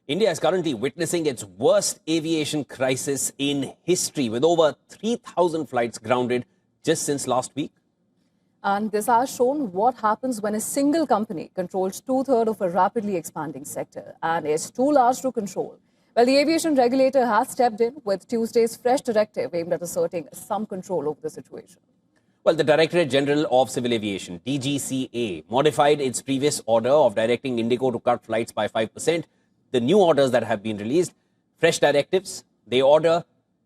India is currently witnessing its worst aviation crisis in history, with over 3,000 flights grounded just since last week. And this has shown what happens when a single company controls two-thirds of a rapidly expanding sector and is too large to control. Well, the aviation regulator has stepped in with Tuesday's fresh directive aimed at asserting some control over the situation. Well, the Directorate General of Civil Aviation, DGCA, modified its previous order of directing IndiGo to cut flights by 5%. The new orders that have been released, fresh directives, they order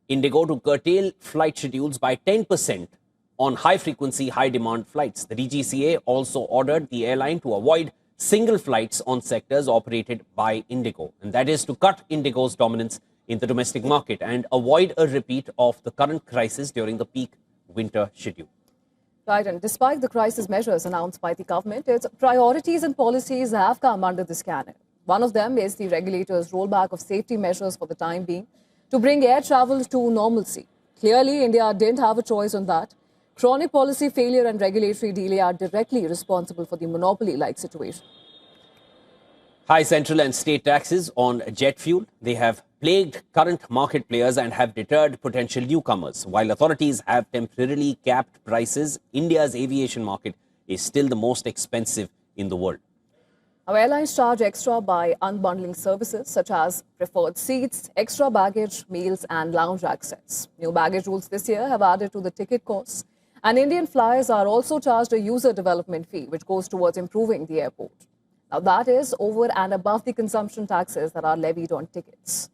IndiGo to curtail flight schedules by 10% on high-frequency, high-demand flights. The DGCA also ordered the airline to avoid single flights on sectors operated by IndiGo, and that is to cut IndiGo's dominance in the domestic market and avoid a repeat of the current crisis during the peak winter schedule. Right, and despite the crisis measures announced by the government, its priorities and policies have come under the scanner. One of them is the regulator's rollback of safety measures for the time being to bring air travel to normalcy. Clearly, India didn't have a choice on that. Chronic policy failure and regulatory delay are directly responsible for the monopoly-like situation. High central and state taxes on jet fuel, they have plagued current market players and have deterred potential newcomers. While authorities have temporarily capped prices, India's aviation market is still the most expensive in the world. Our airlines charge extra by unbundling services such as preferred seats, extra baggage, meals and lounge access. New baggage rules this year have added to the ticket costs. And Indian flyers are also charged a user development fee, which goes towards improving the airport. Now, that is over and above the consumption taxes that are levied on tickets.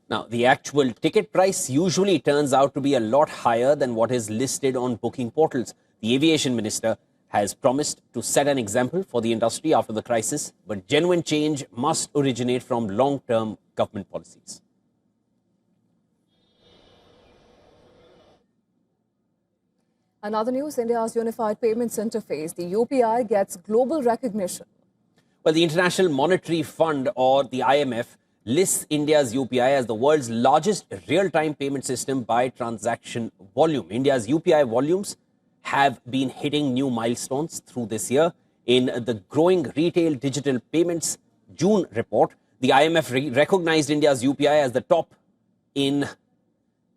Now, the actual ticket price usually turns out to be a lot higher than what is listed on booking portals. The aviation minister has promised to set an example for the industry after the crisis, but genuine change must originate from long-term government policies. Another news, India's Unified Payments Interface, the UPI, gets global recognition. Well, the International Monetary Fund, or the IMF, lists India's UPI as the world's largest real-time payment system by transaction volume. India's UPI volumes have been hitting new milestones through this year. In the Growing Retail Digital Payments June report, the IMF recognized India's UPI as the top in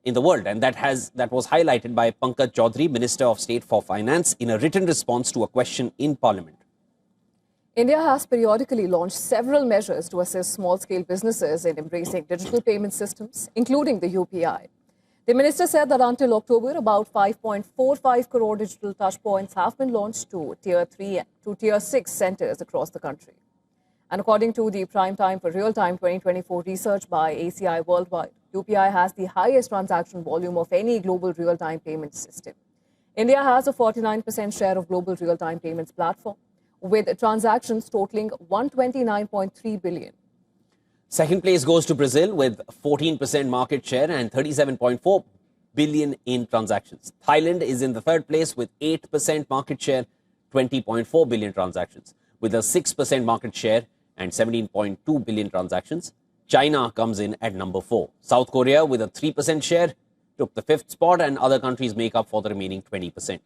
the world, and that was highlighted by Pankaj Chaudhary, Minister of State for Finance, in a written response to a question in Parliament. India has periodically launched several measures to assist small-scale businesses in embracing digital payment systems, including the UPI. The minister said that until October, about 5.45 crore digital touchpoints have been launched to Tier 3 to Tier 6 centers across the country. And according to the Prime Time for Real-Time 2024 research by ACI Worldwide, UPI has the highest transaction volume of any global real-time payment system. India has a 49% share of global real-time payments platform, with transactions totaling 129.3 billion. Second place goes to Brazil with 14% market share and 37.4 billion in transactions. Thailand is in the third place with 8% market share, 20.4 billion transactions. With a 6% market share and 17.2 billion transactions, China comes in at number 4. South Korea, with a 3% share, took the 5th spot, and other countries make up for the remaining 20%.